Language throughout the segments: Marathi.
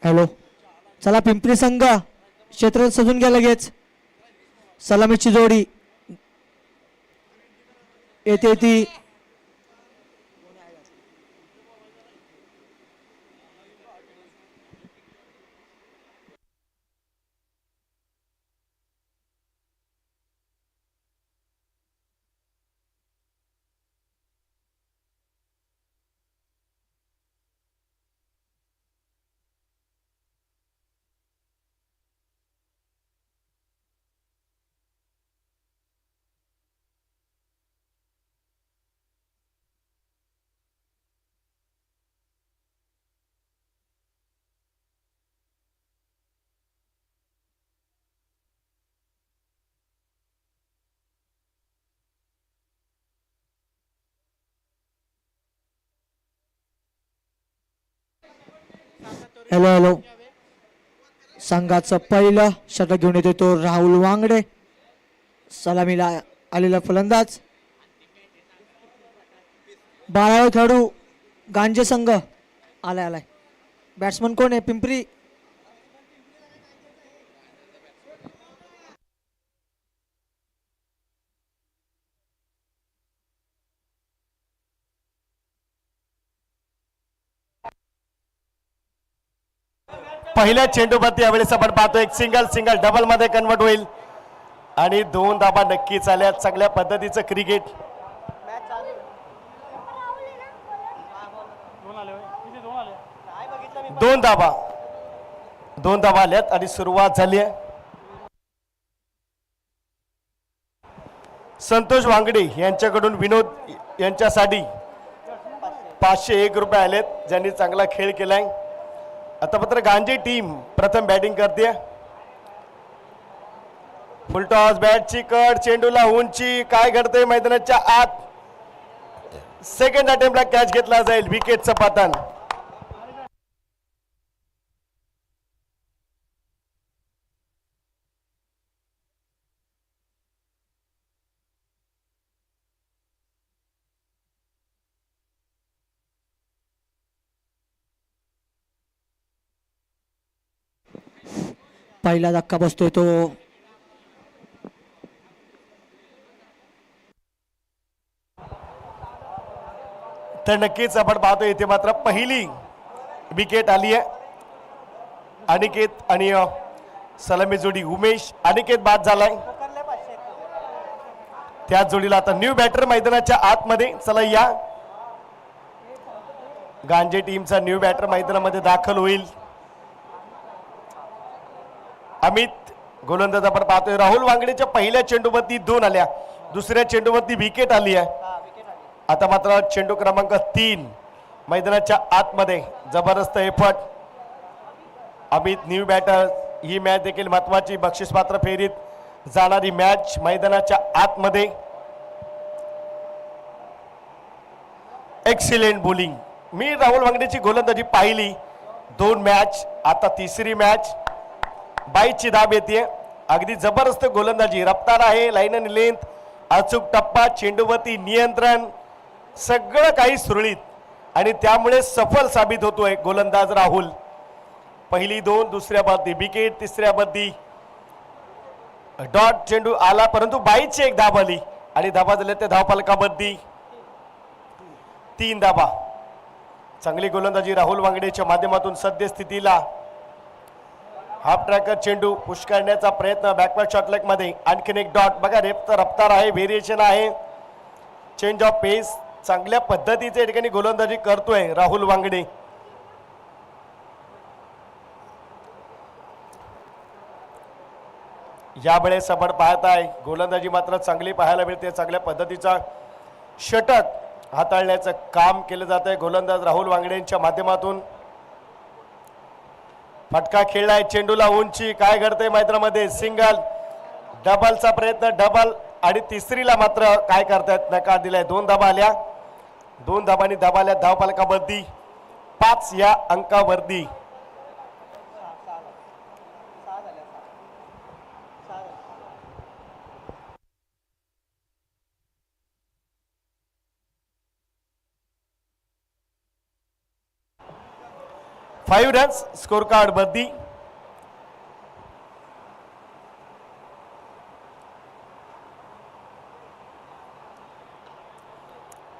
हॅलो, चला पिंपरी संघ क्षेत्र सजून घ्या लगेच. सलामीची जोडी येते ती. हॅलो हॅलो, संघाचं पहिलं शतक घेऊन येतो तो राहुल वांगडे. सलामीला आलेला फलंदाज 12 खेळाडू गांजे संघ आलाय आलाय. बॅट्समन कोण आहे पिंपरी? पहिल्या चेंडूवरती यावेळेस आपण पाहतो एक सिंगल सिंगल डबल मध्ये कन्वर्ट होईल आणि 2 धाबा नक्कीच आल्या. चांगल्या पद्धतीचं क्रिकेट. 2 धाबा आल्यात आणि सुरुवात झाली आहे. संतोष वांगडे यांच्याकडून विनोद यांच्यासाठी 501 रुपये आलेत, ज्यांनी चांगला खेळ केलाय. आता मात्र गांजे टीम प्रथम बॅटिंग करते. फुलटॉस, बॅटची कट, चेंडूला उंची, काय घडतंय मैदानाच्या आत. सेकंड अटेम्प्टला कॅच घेतला जाईल. विकेटचं पतन. पहिला धक्का बसतोय तो तर नक्कीच आपण पाहतो इथे मात्र पहिली विकेट आली आहे. अनिकेत आणि सलामी जोडी उमेश. अनिकेत बाद झालाय. त्या जोडीला आता न्यू बॅटर मैदानाच्या आतमध्ये. चला या गांजे टीमचा न्यू बॅटर मैदानामध्ये दाखल होईल. अमित गोलंदाज आपण पाहतोय. राहुल वांगडेच्या पहिल्या चेंडूवरती 2 आल्या, दुसऱ्या चेंडूवरती विकेट आली आहे. आता मात्र चेंडू क्रमांक 3 मैदानाच्या आतमध्ये. जबरदस्त एफर्ट. Amit new batter. ही मॅच देखील महत्वाची, बक्षीसपात्र फेरीत जाणारी मॅच मैदानाच्या आतमध्ये. Excellent bowling. मी राहुल वांगडेची गोलंदाजी पाहिली 2 मॅच, आता तिसरी मॅच. 22ची धाब येते. अगदी जबरदस्त गोलंदाजी. रफ्तार आहे, लाईन आणि लेंथ, अचूक टप्पा, चेंडूवरती नियंत्रण, सगळं काही सुरळीत आणि त्यामुळे सफल साबित होतोय गोलंदाज राहुल. पहिली 2, दुसऱ्या बद्दी विकेट, तिसऱ्या बद्दी डॉट चेंडू आला, परंतु 22ची एक धाब आली आणि धाबा झाल्या त्या धावफलकाबद्दी 3 धाबा. चांगली गोलंदाजी राहुल वांगडेच्या माध्यमातून सद्यस्थितीला. हाफ ट्रॅकर चेंडू पुश करण्याचा प्रयत्न बॅकवर्ड शॉटलेग मध्ये. आणखीन एक डॉट. बघा रफ्तार आहे, व्हेरिएशन आहे, चेंज ऑफ पेस. चांगल्या पद्धतीचे ठिकाणी गोलंदाजी करतोय राहुल वांगडे. यावेळेस आपण पाहताय गोलंदाजी मात्र चांगली पाहायला मिळते. चांगल्या पद्धतीचा षटक हाताळण्याचं काम केलं जात आहे गोलंदाज राहुल वांगडेंच्या माध्यमातून. फटका खेळलाय, चेंडूला उंची, काय घडतंय मैदानामध्ये. सिंगल, डबलचा प्रयत्न, डबल आणि तिसरीला मात्र काय करतायत, नकार दिलाय. 2 धाबा आल्या, 2 धाबांनी धाबाल्या धावफलकावरती 5 या अंकावरती. 5 रन्स स्कोर कार्ड बद्दी.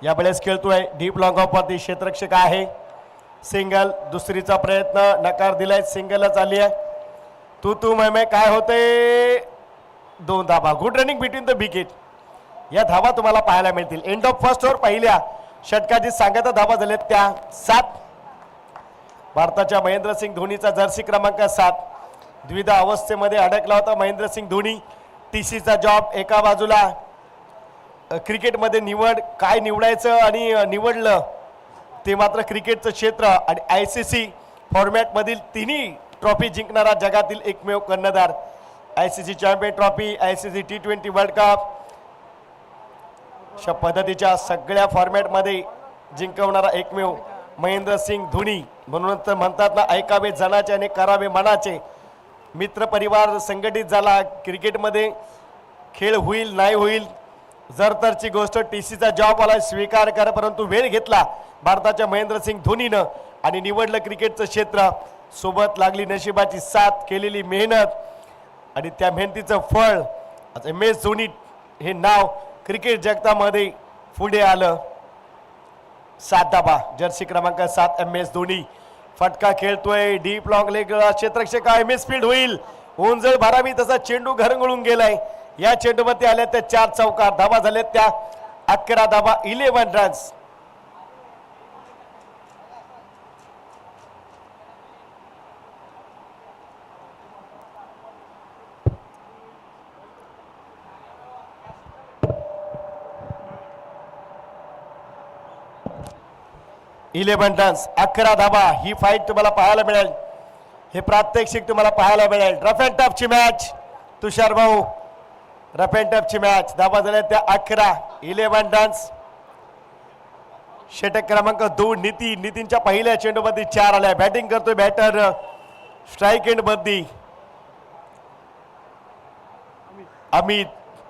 यावेळेस खेळतोय डीप लॉंग ऑफ वरती क्षेत्ररक्षक आहे. सिंगल, दुसरीचा प्रयत्न नकार दिलाय, सिंगलच आली आहे. तू मैं काय होते, 2 धाबा. Good running between the wicket. या धावा तुम्हाला पाहायला मिळतील. एंड ऑफ फर्स्ट ओव्हर पहिल्या षटकाची सांगता धावा झाल्यात त्या 7. भारताच्या महेंद्रसिंग धोनीचा जर्सी क्रमांक 7 द्विधा अवस्थेमध्ये अडकला होता महेंद्रसिंग धोनी. टीसीचा जॉब एका बाजूला, क्रिकेटमध्ये निवड काय निवडायचं आणि निवडलं ते मात्र क्रिकेटचं क्षेत्र. आणि ICC फॉर्मॅटमधील तिन्ही ट्रॉफी जिंकणारा जगातील एकमेव कर्णधार. ICC champion trophy, ICC T20 world cup अशा पद्धतीच्या सगळ्या फॉर्मॅटमध्ये जिंकवणारा एकमेव महेंद्रसिंग धोनी. म्हणून तर म्हणतात ना, ऐकावे जनाचे आणि करावे मनाचे. मित्र परिवार संघटित झाला, क्रिकेटमध्ये खेळ होईल नाही होईल जर तरची गोष्ट. टीसीचा जॉब आला, स्वीकार करा. परंतु वेळ घेतला भारताच्या महेंद्रसिंग धोनीनं आणि निवडलं क्रिकेटचं क्षेत्र. सोबत लागली नशिबाची साथ, केलेली मेहनत आणि त्या मेहनतीचं फळ आज MS धोनी हे नाव क्रिकेट जगतामध्ये पुढे आलं. 7 धाबा, जर्सी क्रमांक 7 MS धोनी. फटका खेळतोय डीप लॉंग लेग, क्षेत्ररक्षक आहे, मिस फील्ड होईल. ओंजळ भरावी तसा चेंडू घरंगळून गेलाय. या चेंडूमध्ये आल्या त्या 4 चौकार. धावा झाल्यात त्या 11 धावा, 11 रन्स. रन्स, 11 धाबा. ही फाईट तुम्हाला पाहायला मिळेल, हे प्रात्यक्षिक तुम्हाला पाहायला मिळेल. रफ अँड टफची मॅच तुषार भाऊ, रफ अँड टफची मॅच. धाबा झाल्या त्या 11, 11 रन्स. षटक क्रमांक 2 नितीनच्या पहिल्या चेंडूमध्ये 4 आल्या. बॅटिंग करतोय batter, strike end Baddi Amit.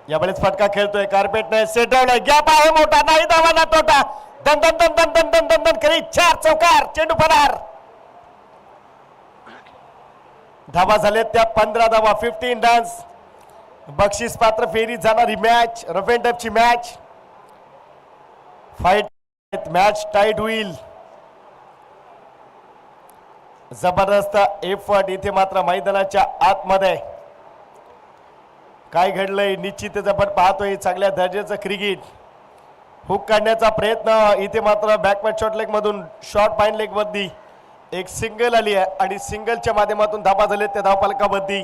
यावेळेस फटका खेळतोय, कार्पेट नाही, सेट डाऊन आहे, गॅप आहे मोठा, नाही धावा ना तोटा. दन दन दन दन दन दन दन दन करी 4 चौकार, चेंडू फरार. धावा झाले त्या 15 धावा, 15 रन्स. बक्षीस पात्र फेरी जाणारी मॅच, रफ अँड टफची मॅच. फाईट मॅच टाईट होईल. जबरदस्त एफर्ट इथे मात्र मैदानाच्या आतमध्ये. काय घडलंय निश्चितच आपण पाहतोय. चांगल्या दर्जाचं क्रिकेट. हुक काढण्याचा प्रयत्न इथे मात्र बॅकवर्ड शॉर्ट लेग मधून शॉर्ट फाईन लेग मध्ये एक सिंगल आली आहे आणि सिंगलच्या माध्यमातून धाबा झाले त्या धावफलकामध्ये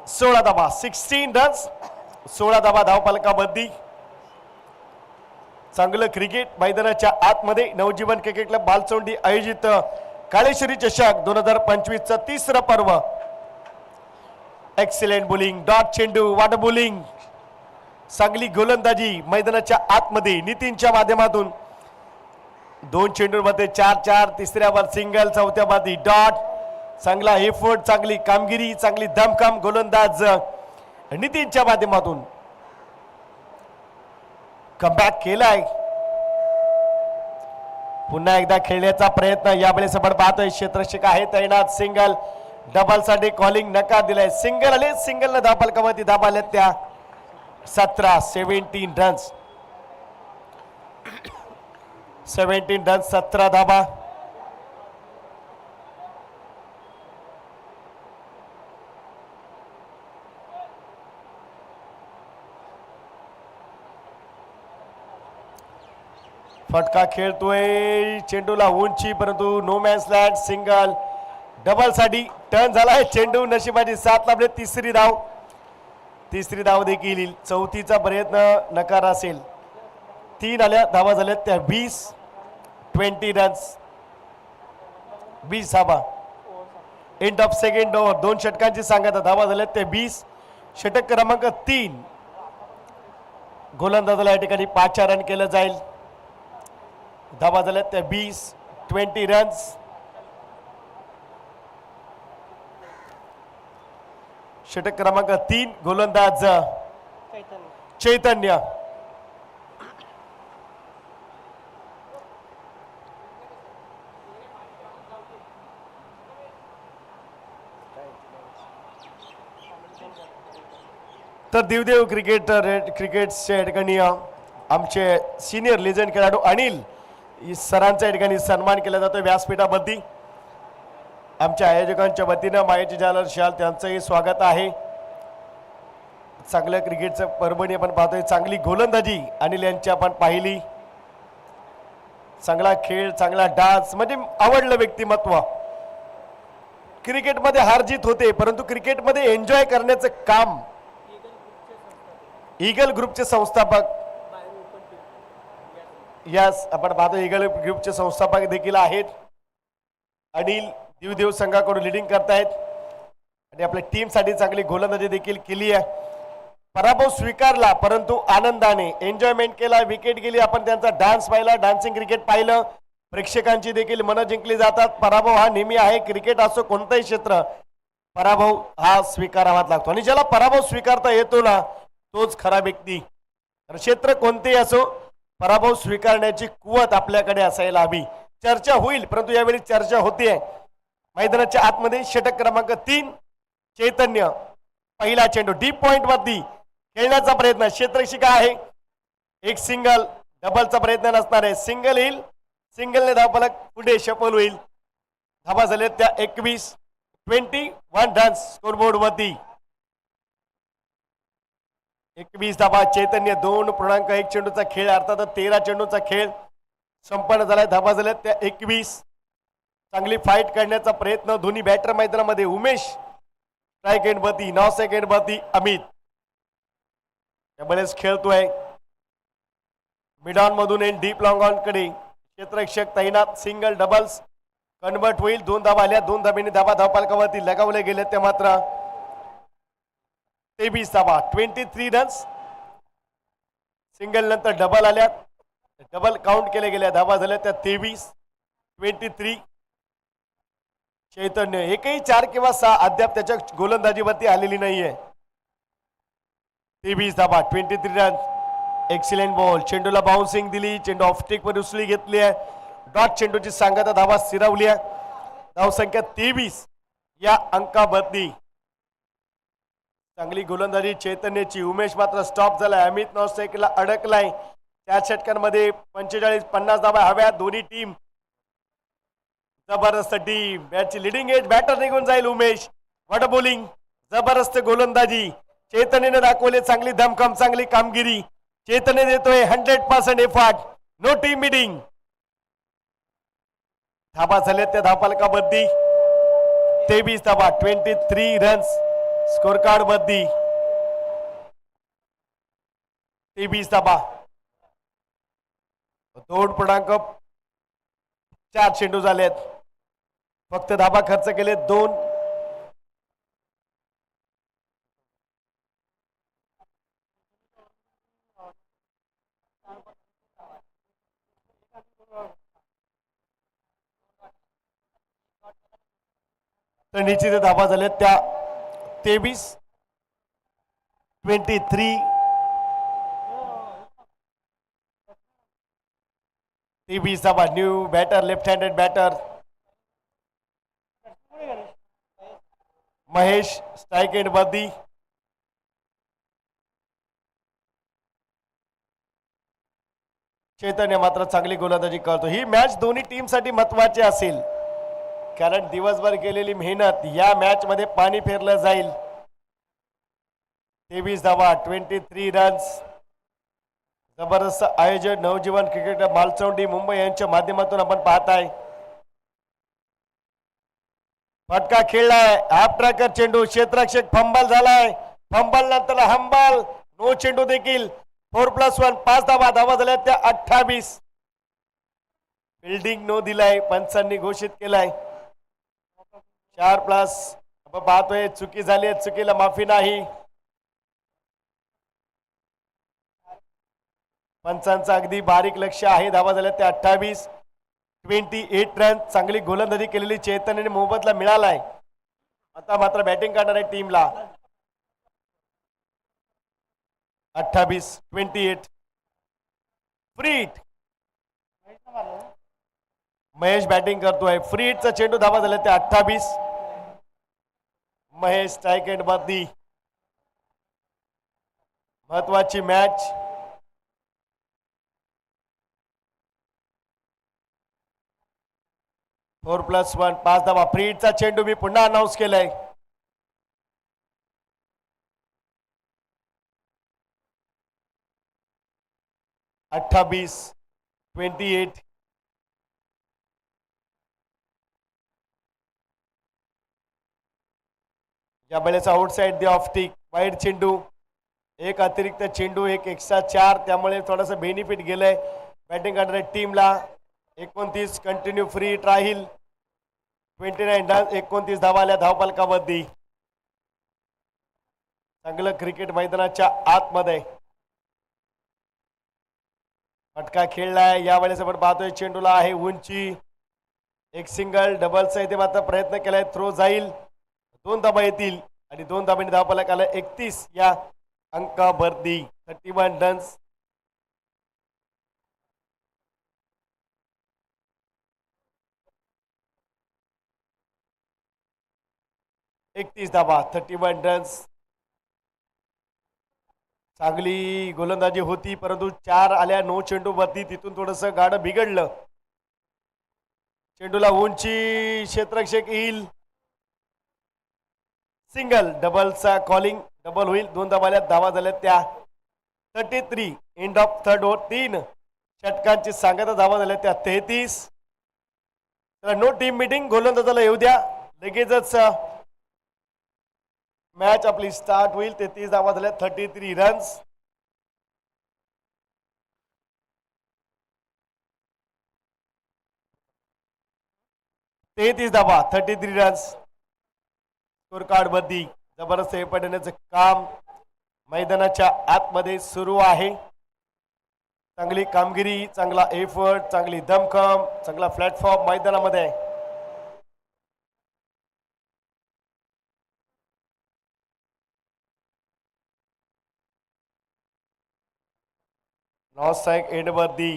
16 धाबा, 16 रन्स, 16 धाबा धावफलकामध्ये. चांगलं क्रिकेट मैदानाच्या आतमध्ये. नवजीवन क्रिकेट क्लब बालचोंडी आयोजित काळेश्वरी चषक 2025 चं 3रं पर्व. एक्सिलेंट बोलिंग, डॉट चेंडू, वाट बोलिंग, चांगली गोलंदाजी मैदानाच्या आतमध्ये. नितीनच्या माध्यमातून 2 चेंडूंमध्ये 4-4, तिसऱ्यावर सिंगल, चौथ्या बादी डॉट. चांगला एफर्ट, चांगली कामगिरी, चांगली दमखम गोलंदाज नितीनच्या माध्यमातून कमबॅक केलाय. पुन्हा एकदा खेळण्याचा प्रयत्न यावेळेस आपण पाहतोय. क्षेत्ररक्षक आहे तैनात. सिंगल, डबल साठी कॉलिंग नकार दिलाय. सिंगल आले, सिंगल न धावफलकामध्ये धाबा आल्या त्या 17, 17 रन्स. 17 रन्स, 17 धाबा. फटका खेळतोय, चेंडूला उंची, परंतु no man's land. Single, double साठी टर्न झालाय चेंडू. नशिबाची साथ लाभले. तिसरी धाव देखील येईल. चौथीचा प्रयत्न नकार असेल. 3 आल्या. धावा झाल्या त्या 20, 20 रन्स, 20 धावा. End of second over. 2 षटकांची सांगता. धावा झाल्या त्या 20. षटक क्रमांक 3. गोलंदाजाला या ठिकाणी 5 रन केलं जाईल. धावा झाल्या त्या 20, 20 रन्स. षटक क्रमांक 3. गोलंदाज चैतन्य. तर दिवदेव क्रिकेटचे या ठिकाणी आमचे सिनियर लेजंड खेळाडू अनिल सरांचा या ठिकाणी सन्मान केला जातो व्यासपीठावरती. आमच्या आयोजकांच्या वतीनं मायाची जालर शाल त्यांचंही स्वागत आहे. चांगलं क्रिकेटचं परभणी आपण पाहतोय, चांगली गोलंदाजी अनिल यांची आपण पाहिली. चांगला खेळ, चांगला डान्स, म्हणजे आवडलं व्यक्तिमत्व. क्रिकेटमध्ये हार जीत होते परंतु क्रिकेटमध्ये एन्जॉय करण्याचं काम ईगल ग्रुपचे संस्थापक, यस आपण पाहतो ईगल ग्रुपचे संस्थापक देखील आहेत. अनिल दिवदेव संघाकडून लिडिंग करतायत आणि आपल्या टीमसाठी चांगली गोलंदाजी देखील केली आहे. पराभव स्वीकारला परंतु आनंदाने एन्जॉयमेंट केला. विकेट गेली, आपण त्यांचा डान्स पाहिला, डान्सिंग क्रिकेट पाहिलं. प्रेक्षकांची देखील मनं जिंकली जातात. पराभव हा नेहमी आहे, क्रिकेट असो कोणतंही क्षेत्र, पराभव हा स्वीकारावाच लागतो आणि ज्याला पराभव स्वीकारता येतो ना तोच खरा व्यक्ती. क्षेत्र कोणतेही असो, पराभव स्वीकारण्याची कुवत आपल्याकडे असायला हवी. चर्चा होईल परंतु यावेळी चर्चा होतीये. मैदानाच्या आतमध्ये षटक क्रमांक 3 चैतन्य, पहिला चेंडू डीप पॉइंट वरती खेळण्याचा प्रयत्न, क्षेत्ररक्षिका आहे. एक सिंगल, डबलचा प्रयत्न नसणार आहे. सिंगल येईल, सिंगलने धावफलक पुढे शफल होईल. धाबा झाले त्या 21 रन्स स्कोरबोर्ड वरती. 21 धाबा. चैतन्य 2.1 चेंडूचा खेळ, अर्थात 13 चेंडूचा खेळ संपन्न झालाय. धाबा झाल्या त्या 21. चांगली फाईट करण्याचा प्रयत्न दोन्ही बॅटर मैदानामध्ये. उमेश स्ट्राईक एंड वरती, 9 सेकंड वरती अमित बरेच खेळतोय. मिड ऑन मधून एंड डीप लॉंग ऑन कडे क्षेत्ररक्षक तैनात. सिंगल डबल्स कन्वर्ट होईल. 2 धाबा आल्या, 2 धाब्याने धाबा धावपालकावरती लगावले गेले. ते मात्र 23 धाबा, 23 रन्स. सिंगल नंतर डबल आल्या, डबल काउंट केले गेल्या. धाबा झाल्या त्या 23. चैतन्य एकही 4 किंवा 6 अद्याप त्याच्या गोलंदाजीवरती आलेली नाहीये. 23 धाबा, 23 रन. Excellent ball. चेंडूला बाउन्सिंग दिली, चेंडू ऑफ स्टिक वर उचलली घेतली आहे. डॉट चेंडूची सांगता धाबा स्थिरावली आहे. धावसंख्या 23 या अंकावरती. चांगली गोलंदाजी चैतन्याची. उमेश मात्र स्टॉप झालाय. अमित 9 सेकंडला अडकलाय. 4 षटकांमध्ये 45-50 धाबा हव्या. दोन्ही टीम जबरदस्त टीम. बॅटची लिडिंग एज, बॅटर निघून जाईल. उमेश वॉट बॉलिंग, जबरदस्त गोलंदाजी चैतन्यने दाखवले. चांगली धमकम, चांगली कामगिरी चैतन्य देतोय. 100% एफर्ट, नो टीम मीटिंग. धाबा झाले त्या धावफलकावरती 23 धाबा, 23 रन्स स्कोर कार्ड वरती. 23 धाबा, 2.4 चेंडू झालेत. फक्त धाबा खर्च केले 2. तर निश्चित धाबा झाले त्या 23. 23 धाबा. New batter, left handed batter Mahesh strike end वरती. चैतन्य मात्र चांगली गोलंदाजी करतो. ही मॅच दोन्ही टीम साठी महत्वाची असेल कारण दिवसभर केलेली मेहनत या मॅच मध्ये पाणी फेरलं जाईल. 23 धावा, 23 रन्स. जबरदस्त आयोजन नवजीवन क्रिकेट मालचौंडी मुंबई यांच्या माध्यमातून आपण पाहताय. फटका खेळलाय, हाफ ट्रॅकर चेंडू, क्षेत्ररक्षक फंबल झालाय. फंबल नंतर हंबल, नो चेंडू देखील. 4+1 5 धावा. धावा झाल्या त्या 28. बिल्डिंग नो दिलाय, पंचांनी घोषित केलाय. 4+ आपण पाहतोय चुकी झाली आहे, चुकीला माफी नाही. पंचांचा अगदी बारीक लक्ष आहे. धावा झाल्या त्या 28. 28 रन. चांगली गोलंदाजी केलेली चैतन्यने मोहम्मदला मिळालाय. आता मात्र बॅटिंग करणार आहे टीमला. 28. फ्रीट महेश बॅटिंग करतोय. फ्रीटचा चेंडू. धावा झाल्या त्या 28. महेश स्ट्राईक एंड वरती. महत्वाची मॅच. फोर प्लस वन 5 धावा. फ्रीडचा चेंडू मी पुन्हा अनाऊन्स केलाय. अठ्ठावीस 28. या वेळेचा outside the of stick wide चेंडू. एक अतिरिक्त चेंडू, एक एक्स्ट्रा 4, त्यामुळे थोडंसं बेनिफिट गेलंय बॅटिंग करणाऱ्या टीमला. 29 कंटिन्यू फ्री राहील. 29 रन 29 धावा आल्या धावफलकावरती. चांगलं क्रिकेट मैदानाच्या आतमध्ये फटका खेळलाय. या वेळेस आपण पाहतोय चेंडूला आहे उंची. एक सिंगल डबलचा इथे मात्र प्रयत्न केलाय. थ्रो जाईल. 2 धाबा येतील आणि 2 धाबांनी धावफलकाला 31 या अंकावरती. 31 रन्स. धाबा 31 रन्स. चांगली गोलंदाजी होती परंतु 4 आल्या 9 चेंडू वरती. तिथून थोडस गाडं बिघडलं. चेंडूला उंची, क्षेत्ररक्षक येईल. Single डबलचा calling. डबल होईल. 2 धावा धावा झाल्या त्या 33. End of third over. 3 षटकांची सांगता धावा झाल्या त्या 33. तर नो टीम मीटिंग. गोलंदाजाला येऊ द्या. लगेचच मॅच आपली स्टार्ट होईल. 33 धावा झाल्या 33 रन्स. धावा 33 रन्स. स्कोर कार्ड वरती जबरदस्त हे पडण्याचं काम मैदानाच्या आतमध्ये सुरू आहे. चांगली कामगिरी, चांगला एफर्ट, चांगली दमखम, चांगला प्लॅटफॉर्म मैदानामध्ये. नॉर्थ साइड एंड वरती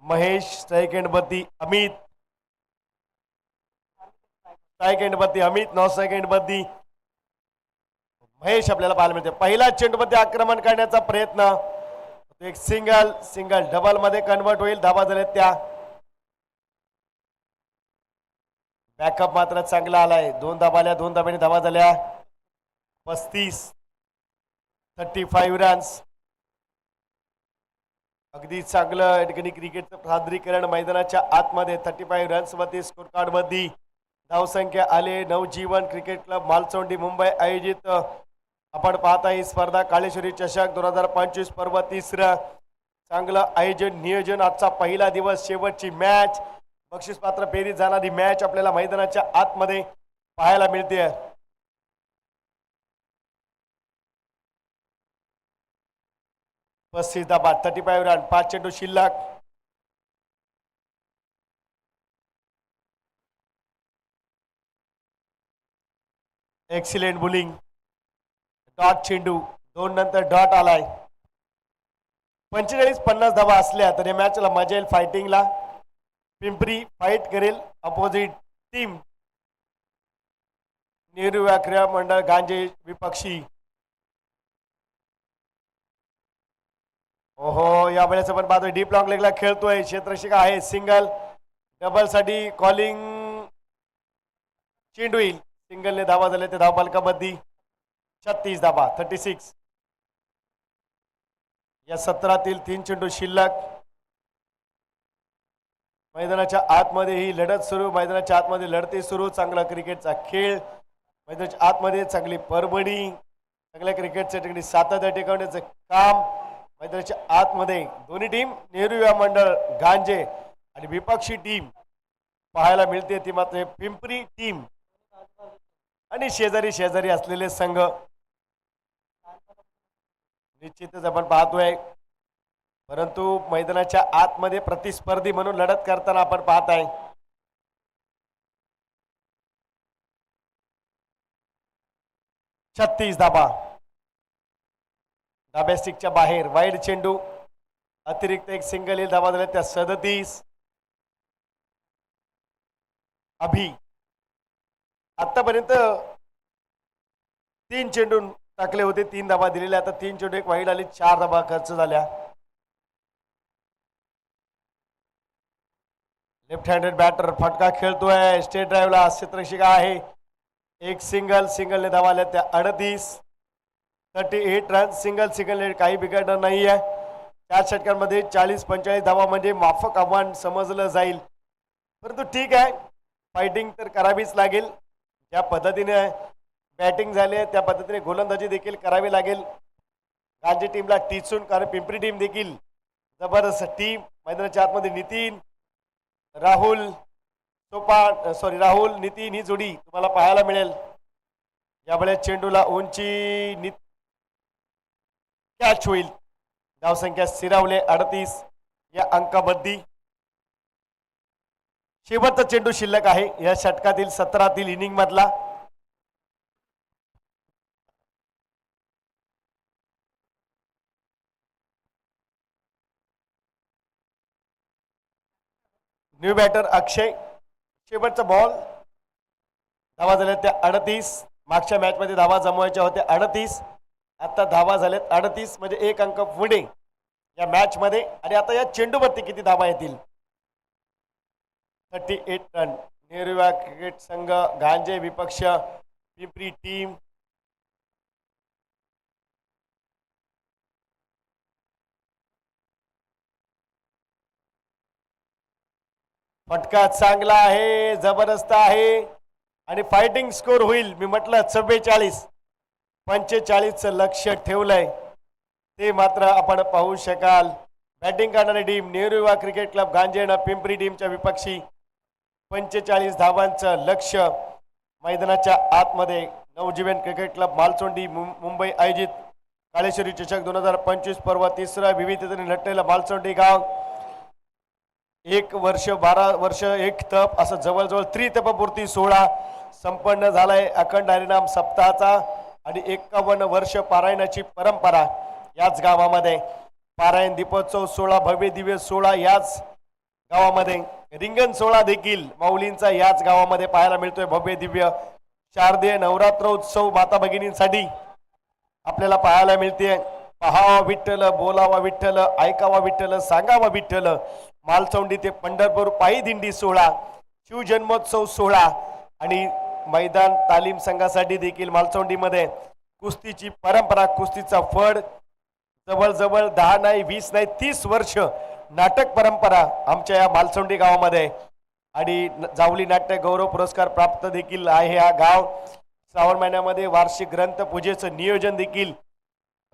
महेश. स्ट्राइक एंड वरती अमित. स्ट्राइक एंड वरती अमित. नॉर्थ स्ट्राइक एंड वरती महेश आपल्याला पाहायला मिळते. पहिला चेंडूमध्ये आक्रमण करण्याचा प्रयत्न. एक सिंगल डबल मध्ये कन्वर्ट होईल. धावा झाल्या त्या. बॅकअप मात्र चांगला आलाय. 2 धावा आल्या. 2 धाब्याने धावा झाल्या 35 रन्स. अगदी चांगलं ठिकाणी क्रिकेटचं सादरीकरण मैदानाच्या आतमध्ये. 35 रन्स वरती स्कोर कार्ड वरती धावसंख्या आले. नवजीवन क्रिकेट क्लब मालचोंडी मुंबई आयोजित आपण पाहता ही स्पर्धा काळेश्वरी चषक 2025 पर्व 3. चांगलं आयोजन नियोजन. आजचा पहिला दिवस, शेवटची मॅच, बक्षीस पात्र फेरीत जाणारी मॅच आपल्याला मैदानाच्या आतमध्ये पाहायला मिळते. धाबा 35 रन. 5 चेंडू शिल्लक. Excellent bullying. डॉट चेंडू. 2 नंतर डॉट आलाय. 45-50 धावा असल्या तर या मॅचला मजा येईल फायटिंगला. पिंपरी फाईट करेल अपोजिट टीम. नेहरू क्रीडा मंडळ गांजे विपक्षी. ओहो, या वेळेस आपण पाहतोय डीप लॉंग लेगला खेळतोय. क्षेत्ररक्षक आहे. सिंगल डबल साठी कॉलिंग. चेंडू येईल. सिंगलने धावा झाले ते धावफलकामध्ये 36 धावा 36. या 17तील 3 चेंडू शिल्लक. मैदानाच्या आतमध्ये ही लढत सुरू. मैदानाच्या आतमध्ये लढती सुरू. चांगला क्रिकेटचा खेळ मैदानाच्या आतमध्ये. चांगली परभणी. चांगल्या क्रिकेटच्या ठिकाणी सातत्य टिकवण्याचं काम मैदानाच्या आतमध्ये. दोन्ही टीम नेहरू युवा मंडळ गांजे आणि विपक्षी टीम पाहायला मिळते ती मात्र पिंपरी टीम आणि शेजारी असलेले संघ. निश्चितच आपण पाहतोय परंतु मैदानाच्या आतमध्ये प्रतिस्पर्धी म्हणून लढत करताना आपण पाहत आहे. धाबा डाब्या स्टिकच्या बाहेर. वाईड चेंडू. अतिरिक्त एक सिंगल येईल. धावा झाल्या त्या 37. अभि आतापर्यंत 3 चेंडू टाकले होते, 3 धाबा दिलेले. आता 3 चेंडू एक वाईड आली, 4 धाबा खर्च झाल्या. लेफ्ट हँडेड बॅटर फटका खेळतोय स्टेट ड्राईव्हला, क्षेत्ररक्षिका आहे. एक सिंगलने धावा आल्या त्या 38 रन. सिंगल काही बिघडणार नाहीये. 4 षटकांमध्ये 40-45 धावा म्हणजे माफक आव्हान समजलं जाईल. परंतु ठीक आहे, फायटिंग तर करावीच लागेल. ज्या पद्धतीने बॅटिंग झाली त्या पद्धतीने गोलंदाजी देखील करावी लागेल गांजी टीमला टिचून. कारण पिंपरी टीम देखील जबरदस्त टीम. मैदानाच्या आतमध्ये नितीन, राहुल नितीन ही जोडी तुम्हाला पाहायला मिळेल. यावेळेस चेंडूला उंची कॅच होईल. धावसंख्या स्थिरावले 38 या अंकाबद्दी. शेवटचा चेंडू शिल्लक आहे या षटकातील 17तील इनिंग मधला. न्यू बॅटर अक्षय. शेवटचा बॉल. धावा झाल्या त्या 38. मागच्या मॅच मध्ये धावा जमवायच्या होत्या 38. आता धावा झाल्यात 38 म्हणजे 1 अंक पुढे या मॅच मध्ये. आणि आता या चेंडूवरती किती धावा येतील? 38 रन. नेहरू युवा क्रिकेट संघ गांजे विपक्ष पिंपरी टीम. फटका चांगला आहे, जबरदस्त आहे आणि फायटिंग स्कोर होईल. मी म्हटलं 44-45चं लक्ष ठेवलंय ते मात्र आपण पाहू शकाल. बॅटिंग करणारी टीम नेहरू युवा क्रिकेट क्लब गांजेन पिंपरी टीमच्या विपक्षी 45 धावांचं लक्ष. मैदानाच्या आतमध्ये नवजीवन क्रिकेट क्लब मालचोंडी मुंबई आयोजित काळेश्वरी चषक 2025 पर्व. तिसरा विविधतेने नटलेलं मालचोंडी गाव. 1 वर्ष 12 वर्ष 1 तप असं जवळजवळ त्रितपपूर्ती सोहळा संपन्न झालाय अखंड हरिनाम सप्ताहाचा. आणि 51 वर्ष पारायणाची परंपरा याच गावामध्ये. पारायण दीपोत्सव सोहळा, भव्य दिव्य सोहळा याच गावामध्ये. रिंगण सोहळा देखील माऊलींचा याच गावामध्ये पाहायला मिळतोय. भव्य दिव्य शारदीय नवरात्रोत्सव माता भगिनींसाठी आपल्याला पाहायला मिळते. पहावा विठ्ठल, बोलावा विठ्ठल, ऐकावा विठ्ठल, सांगावा विठ्ठल. मालचौंडी ते पंढरपूर पायी दिंडी सोहळा, शिवजन्मोत्सव सोहळा आणि मैदान तालीम संघासाठी देखील मालचौंडीमध्ये कुस्तीची परंपरा. कुस्तीचा फड जवळजवळ 10 नाही 20 नाही 30 वर्ष नाटक परंपरा आमच्या या मालचौंडी गावामध्ये. आणि जावली नाट्य गौरव पुरस्कार प्राप्त देखील आहे हा गाव. श्रावण महिन्यामध्ये वार्षिक ग्रंथ पूजेचं नियोजन देखील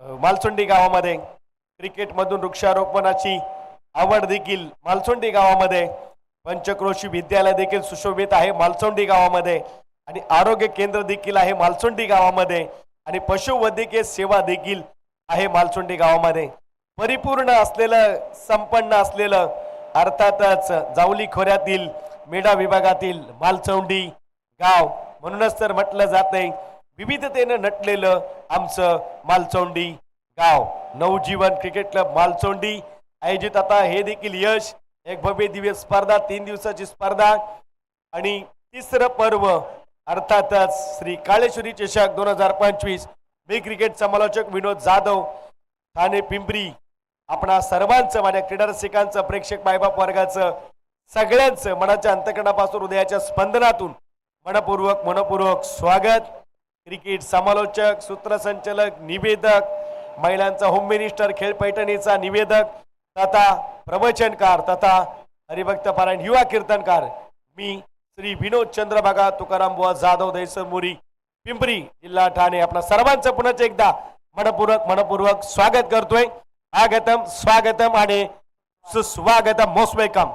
मालचोंडी गावामध्ये. क्रिकेटमधून वृक्षारोपणाची आवड देखील मालचोंडी गावामध्ये. पंचक्रोशी विद्यालय देखील सुशोभित आहे मालचोंडी गावामध्ये. आणि आरोग्य केंद्र देखील आहे मालचोंडी गावामध्ये. आणि पशुवैद्यकीय सेवा देखील आहे मालचोंडी गावामध्ये. परिपूर्ण असलेलं, संपन्न असलेलं अर्थातच जावली खोऱ्यातील मेढा विभागातील मालचौंडी गाव. म्हणूनच तर म्हटलं जातंय विविधतेनं नटलेलं आमचं मालचौंडी गाव. नवजीवन क्रिकेट क्लब मालचौंडी आयोजित आता हे देखील यश. एक भव्य दिव्य स्पर्धा, 3 दिवसाची स्पर्धा आणि तिसरं पर्व अर्थातच श्री काळेश्वरी चषक 2025. मी क्रिकेट समालोचक विनोद जाधव, ठाणे पिंपरी. आपणा सर्वांचं, माझ्या क्रीडा रसिकांचं, प्रेक्षक मायबाप वर्गाचं, सगळ्यांचं मनाच्या अंतकरणापासून हृदयाच्या स्पंदनातून मनपूर्वक स्वागत. क्रिकेट समालोचक, सूत्रसंचालक, निवेदक, महिलांचा होम मिनिस्टर, खेळ पैठणीचा निवेदक तथा प्रवचनकार तथा हरिभक्त पारायण युवा कीर्तनकार मी श्री विनोद चंद्रभागा तुकाराम बुवा जाधव दैसरमुरी पिंपरी जिल्हा ठाणे. आपल्या सर्वांचं पुन्हा एकदा मनपूर्वक स्वागत करतोय. आगतम स्वागतम आणि सुस्वागतम. Most welcome.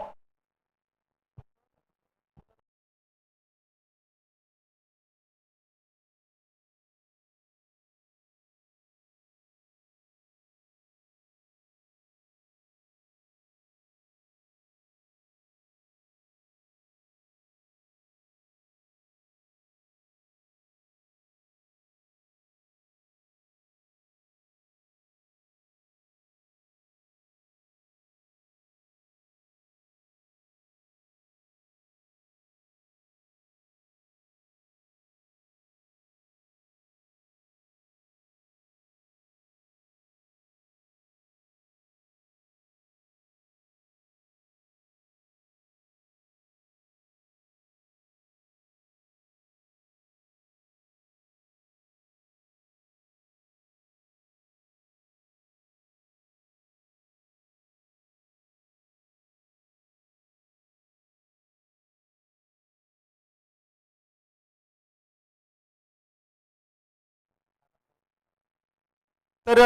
तर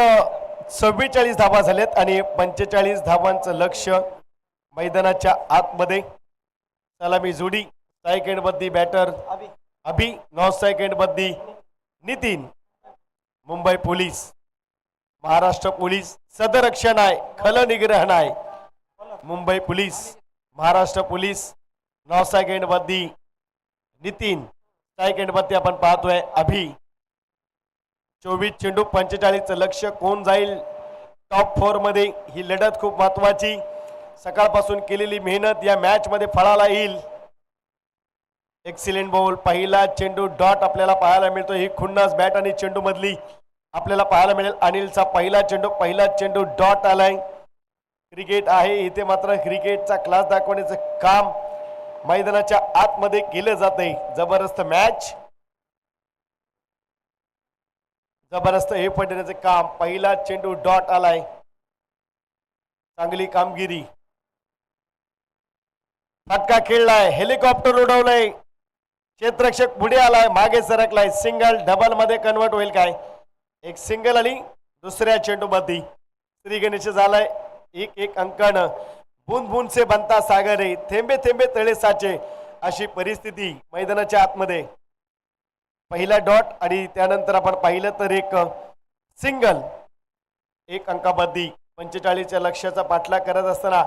44 धावा झाल्यात आणि 45 धावांचं लक्ष्य मैदानाच्या आतमध्ये. सलामी जोडी second buddy batter Abhi 9 second buddy Nitin. Mumbai police Maharashtra police सदरक्षण आहे खलनिग्रहण आहे. Mumbai police Maharashtra police 9 second buddy Nitin. Second buddy आपण पाहतोय अभि. 24 चेंडू 45चं लक्ष. कोण जाईल टॉप 4 मध्ये ही लढत खूप महत्वाची. सकाळपासून केलेली मेहनत या मॅच मध्ये फळाला येईल. Excellent ball. पहिला चेंडू डॉट आपल्याला पाहायला मिळतो. ही खुन्नस बॅट आणि चेंडू मधली आपल्याला पाहायला मिळेल. अनिलचा पहिला चेंडू डॉट आलाय. क्रिकेट आहे इथे मात्र क्रिकेटचा क्लास दाखवण्याचं काम मैदानाच्या आतमध्ये केलं जाते. जबरदस्त मॅच जबरदस्त हे पडण्याचं काम. पहिला चेंडू डॉट आलाय. चांगली कामगिरी. फटका खेळलाय. हेलिकॉप्टर उडवलंय. क्षेत्ररक्षक पुढे आलाय मागे सरकलाय. सिंगल डबल मध्ये कन्वर्ट होईल काय. एक सिंगल आली दुसऱ्या चेंडू मध्ये. श्री गणेश झालाय 1-1 अंकानं. बूंद बूंद से बनता सागर आहे. थेंबे थेंबे तळे साचे अशी परिस्थिती मैदानाच्या आतमध्ये. पहिला डॉट आणि त्यानंतर आपण पाहिलं तर एक सिंगल. 1 अंकाबद्दी. 45च्या लक्ष्याचा पाठलाग करत असताना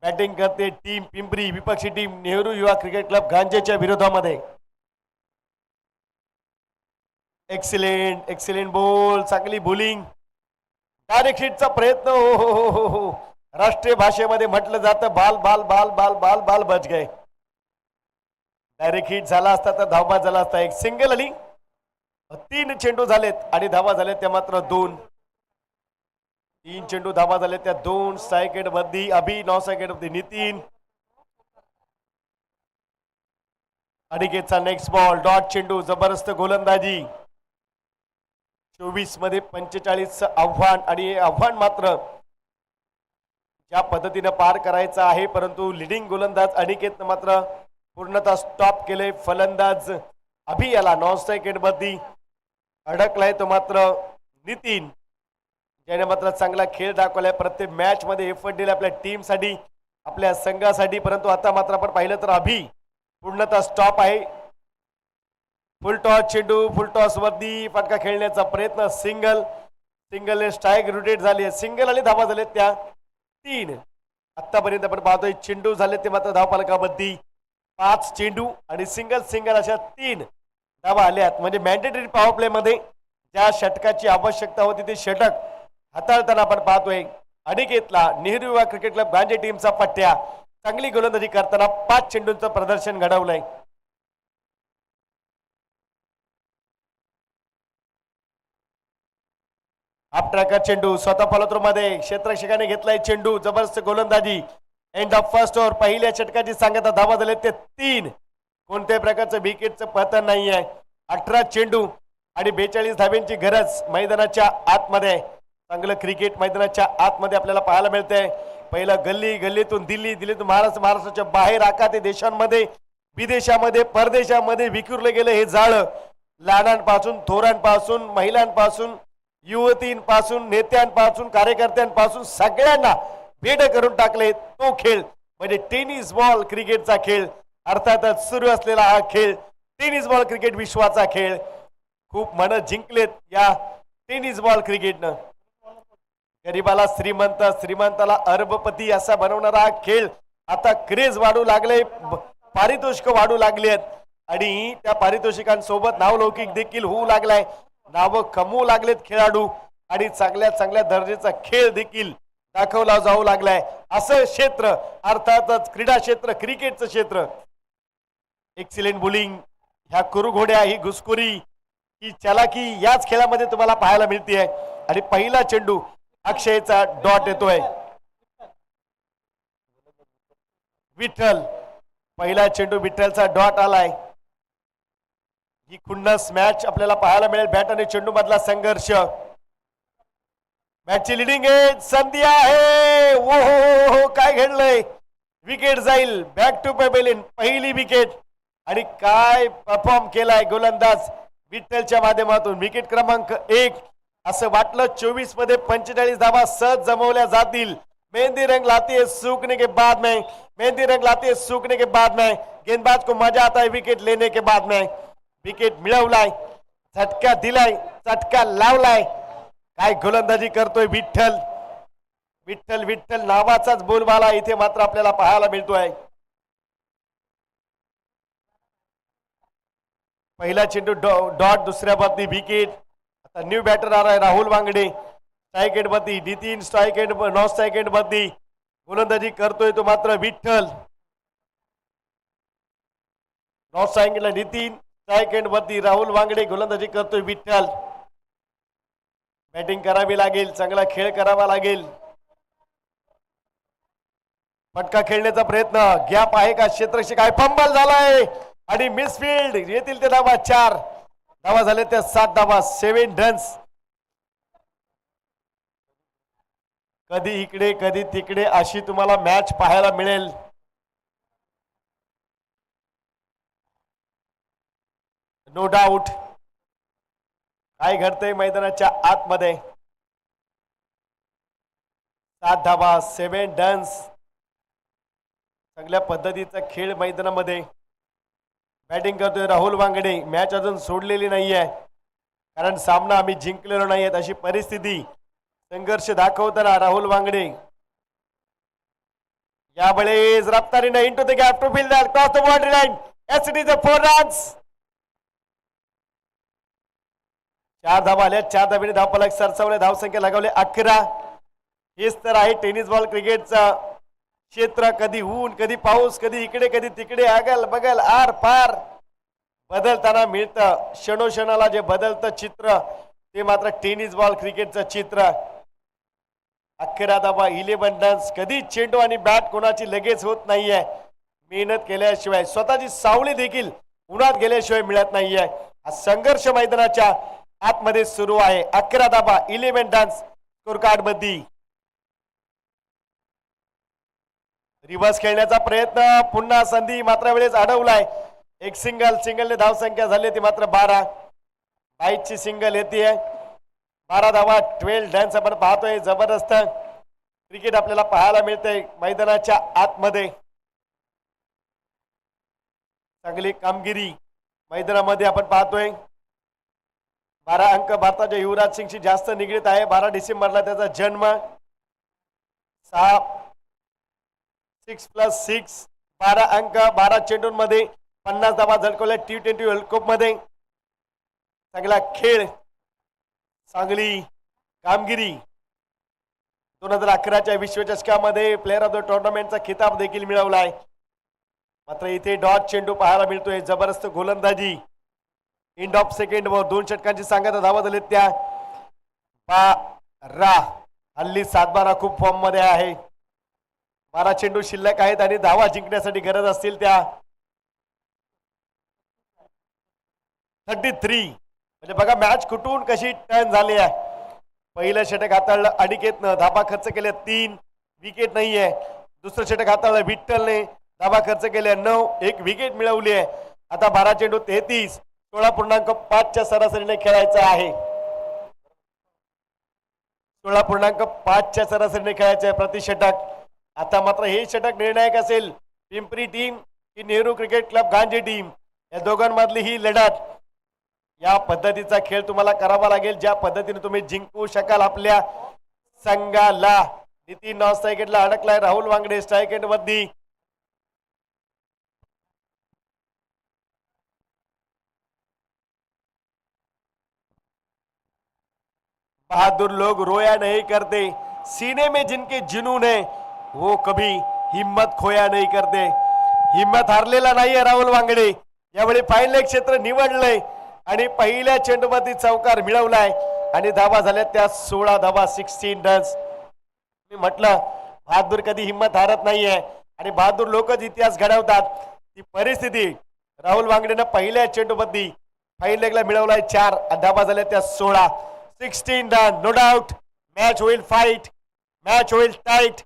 बॅटिंग करते टीम पिंपरी. विपक्षी टीम नेहरू युवा क्रिकेट क्लब गांजेच्या विरोधामध्ये. Excellent ball. चांगली बॉलिंग. डायरेक्ट हिटचा प्रयत्न. हो राष्ट्रीय भाषेमध्ये म्हटलं जातं बाल बाल बाल बाल बाल बाल बच गए. डायरेक्ट हिट झाला असता तर धावा झाला असता. एक सिंगल आली. 3 चेंडू झालेत आणि धावा झालेत त्या मात्र 2. 3 चेंडू धावा झाले त्या 2. Second buddy Abhi 9 second buddy Nitin. अनिकेतचा नेक्स्ट बॉल. डॉट चेंडू. जबरदस्त गोलंदाजी. 24 मध्ये 45चं आव्हान आणि हे आव्हान मात्र ज्या पद्धतीने पार करायचं आहे परंतु लिडिंग गोलंदाज अनिकेतनं मात्र पूर्णतः स्टॉप केले. फलंदाज अभि याला 9 सेकंड मध्ये अडकलाय तो मात्र नितीन ज्याने मात्र चांगला खेळ दाखवलाय. प्रत्येक मॅच मध्ये एफर्ट दिला आपल्या टीमसाठी आपल्या संघासाठी. परंतु आता मात्र आपण पाहिलं तर अभि पूर्णतः स्टॉप आहे. फुल टॉस चेंडू. फुल टॉस वरती फटका खेळण्याचा प्रयत्न. सिंगल स्ट्राईक रोटेट झाली. सिंगल आणि धावा झाले त्या 3. आतापर्यंत आपण पाहतोय चेंडू झाले ते मात्र धावफलकामध्ये 5 चेंडू आणि सिंगल अशा 3 धावा आल्यात. म्हणजे मॅन्डेटरी पॉवर प्ले मध्ये ज्या षटकाची आवश्यकता होती ते षटक हाताळताना आपण पाहतोय अनिकेतला नेहरू युवा क्रिकेट क्लब गांजे टीमचा पट्ट्या. चांगली गोलंदाजी करताना 5 चेंडूंचं प्रदर्शन घडवलंय. आपट्रॅकर चेंडू स्वतः फॉलोथ्रो मध्ये क्षेत्ररक्षकाने घेतलाय चेंडू. जबरदस्त गोलंदाजी. End of first over. पहिल्या षटकाची सांगता धावा झाले ते 3. कोणत्याही प्रकारचं विकेटचं पतन नाही आहे. 18 चेंडू आणि 42 धाब्यांची गरज मैदानाच्या आतमध्ये. चांगलं क्रिकेट मैदानाच्या आतमध्ये आपल्याला पाहायला मिळतंय. पहिलं गल्लीतून दिल्लीतून महाराष्ट्राच्या बाहेर आखाती देशांमध्ये विदेशामध्ये परदेशामध्ये विखुरलं गेलं हे जाळं. लहानांपासून थोरांपासून महिलांपासून युवतींपासून नेत्यांपासून कार्यकर्त्यांपासून सगळ्यांना वेड करून टाकले. तो खेळ म्हणजे टेनिस बॉल क्रिकेटचा खेळ. अर्थातच सुरू असलेला हा खेळ टेनिस बॉल क्रिकेट विश्वाचा खेळ. खूप मन जिंकलेत या टेनिस बॉल क्रिकेटनं. गरीबाला श्रीमंत श्रीमंताला अरबपती असा बनवणारा हा खेळ आता क्रेज वाढू लागले. पारितोषिक वाढू लागली आहेत आणि त्या पारितोषिकांसोबत नावलौकिक देखील होऊ लागलाय. नावं कमवू लागलेत खेळाडू आणि चांगल्या दर्जाचा खेळ देखील दाखवला जाऊ लागलाय. असं क्षेत्र अर्थातच क्रीडा क्षेत्र क्रिकेटचं क्षेत्र. Excellent bowling. ह्या कुरुघोड्या ही घुसखोरी ही चलाकी याच खेळामध्ये तुम्हाला पाहायला मिळते. आणि पहिला चेंडू अक्षयचा डॉट येतोय. विठ्ठल. पहिला चेंडू विठ्ठलचा डॉट आलाय. ही खुन्नस मॅच आपल्याला पाहायला मिळेल. बॅट आणि चेंडू मधला संघर्ष. मॅचची लिडिंग आहे. संधी आहे. ओ काय घडलंय. विकेट जाईल. Back to pavilion. पहिली विकेट आणि काय परफॉर्म केलाय गोलंदाज विठ्ठलच्या माध्यमातून. विकेट क्रमांक 1 असं वाटलं 24 मध्ये 45 धावा सहज जमवल्या जातील. मेहंदी रंग लाती है सूखने के बाद में, मेहंदी रंग लाती है सूखने के बाद में. गेंदबाज को मजा आता है विकेट लेने के बाद में. विकेट मिळवलाय, झटका दिलाय, चटका लावलाय. काय गोलंदाजी करतोय विठ्ठल. विठ्ठल विठ्ठल नावाचाच बोलबाला इथे मात्र आपल्याला पाहायला मिळतोय. पहिला चेंडू डॉट, दुसऱ्या बाबती विकेट. आता न्यू बॅटर आ रहा है राहुल वांगडे. स्ट्राइक एंड मध्ये Nitin, strike end non strike end मध्ये गोलंदाजी करतोय तो मात्र विठ्ठल. नॉन स्ट्राइक एंडला नितीन, स्ट्राइक एंड मध्ये राहुल वांगडे गोलंदाजी करतोय विठ्ठल. बॅटिंग करावी लागेल, चांगला खेळ करावा लागेल. फटका खेळण्याचा प्रयत्न, गॅप आहे का क्षेत्ररक्षक आहे, फंबल झालाय आणि मिसफील्ड. येतील ते धावा 4 धावा झाले त्या 7 धावा, 7 रन्स. कधी इकडे कधी तिकडे अशी तुम्हाला मॅच पाहायला मिळेल. No doubt. काय घडतंय मैदानाच्या आतमध्ये. 7 धावा, 7 रन्स. चांगल्या पद्धतीचा खेळ मैदानामध्ये. बॅटिंग करतोय राहुल वांगडे. मॅच अजून सोडलेली नाहीये, कारण सामना आम्ही जिंकलेलो नाहीये अशी परिस्थिती. संघर्ष दाखवताना राहुल वांगडे. यावेळेस रफ्तारीने into the gap to field cross the boundary line. As it is 4 runs. 4 धावा आल्या. 4 धावेने धावफलक सरसावले. धावसंख्या लगावले 11. हेच तर आहे टेनिस बॉल क्रिकेटचा क्षेत्र. कधी ऊन, कधी पाऊस, कधी इकडे कधी तिकडे, अगल बगल आर पार बदलताना मिळतं. क्षणोक्षणाला जे बदलतं चित्र ते मात्र टेनिस बॉल क्रिकेटचं चित्र. 11 धावा, 11 रन्स. कधी चेंडू आणि बॅट कोणाची लगेच होत नाहीये. मेहनत केल्याशिवाय, स्वतःची सावली देखील उन्हात गेल्याशिवाय मिळत नाहीये. हा संघर्ष मैदानाच्या आतमध्ये सुरू आहे. 11 धावा, 11 रन्स स्कोर कार्ड मध्ये. रिव्हर्स खेळण्याचा प्रयत्न, पुन्हा संधी, मात्र वेळेस अडवलाय. एक सिंगलने धावसंख्या झाली ती मात्र 12. बाईची सिंगल येते. 12 धावा, 12 रन्स आपण पाहतोय. जबरदस्त क्रिकेट आपल्याला पाहायला मिळतंय मैदानाच्या आतमध्ये. चांगली कामगिरी मैदानामध्ये आपण पाहतोय. 12 अंक भारताच्या युवराज सिंगशी जास्त निगडीत आहे. 12 डिसेंबरला त्याचा जन्म. 6 + 6 12 अंक, 12 चेंडूंमध्ये 50 धावा झळकवल्या T20 वर्ल्ड कप मध्ये. चांगला खेळ, चांगली कामगिरी. 2011च्या विश्वचषकामध्ये प्लेअर ऑफ द टुर्नामेंटचा खिताब देखील मिळवलाय. मात्र इथे डॉट चेंडू पाहायला मिळतोय. जबरदस्त गोलंदाजी. एंड ऑफ सेकंड वर 2 षटकांची सांगता धावा झालेत त्या 12. हल्ली 7-12 खूप फॉर्म मध्ये आहे. 12 चेंडू शिल्लक आहेत आणि धावा जिंकण्यासाठी गरज असतील त्या 33. म्हणजे बघा मॅच कुठून कशी टर्न झाली आहे. पहिलं षटक हाताळलं अनिकेतनं, धाबा खर्च केल्या 3, विकेट नाहीये. दुसरं षटक हाताळलं विठ्ठलने, धाबा खर्च केल्या 9, 1 विकेट मिळवली आहे. आता 12 चेंडू 33, 16.5च्या सरासरीने खेळायचं आहे. 16.5च्या सरासरीने खेळायचं आहे प्रति षटक. आता मात्र हे षटक निर्णायक असेल. पिंपरी टीम की Nehru cricket club Gandhi team, या दोघांमधली ही लढत. या पद्धतीचा खेळ तुम्हाला करावा लागेल, ज्या पद्धतीने तुम्ही जिंकू शकाल आपल्या संघाला. नितीन नॉन स्ट्राइक एंडला अडकलाय. राहुल वांगडे स्ट्राइक एंड मध्ये. बहादुर लोग रोया नहीं करते, सीने में जिनके जुनून है वो कभी हिम्मत खोया नहीं करते. हिम्मत हारलेला नाहीये राहुल वांगडे. यावेळी फायनल क्षेत्र निवडलंय आणि पहिल्या चेंडूमध्ये चौकार मिळवलाय आणि धावा झाल्या त्या 16 धावा, 16 रन्स. मी म्हटलं बहादूर कधी हिम्मत हारत नाहीये आणि बहादूर लोकच इतिहास घडवतात. ती परिस्थिती राहुल वांगडेनं पहिल्या चेंडूमध्ये फाईन लेगला मिळवलाय 4 आणि धावा झाल्या त्या 16. 16 रन. नो डाऊट मॅच होईल फाईट, मॅच होईल टाईट,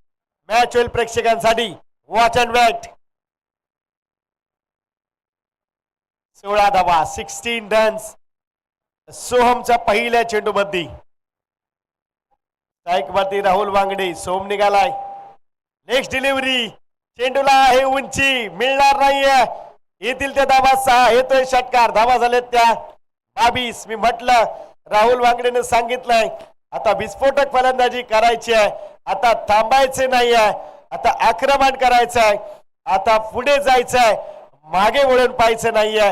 मॅच होईल प्रेक्षकांसाठी वॉच अँड वेट. 16 धावा, 16 रन्स सोहमच्या पहिल्या चेंडूमध्ये. स्ट्राईकवरती राहुल वांगडे. सोम निघालाय. Next delivery. चेंडूला आहे उंची, मिळणार नाहीये. येतील त्या धावा 6. येतोय षटकार. धावा झालेत त्या 22. मी म्हटलं राहुल वांगडेने सांगितलंय आता विस्फोटक फलंदाजी करायची आहे. आता थांबायचे नाही आहे. आता आक्रमण करायचं आहे. आता पुढे जायचं आहे. मागे वळून पाहायचं नाहीये.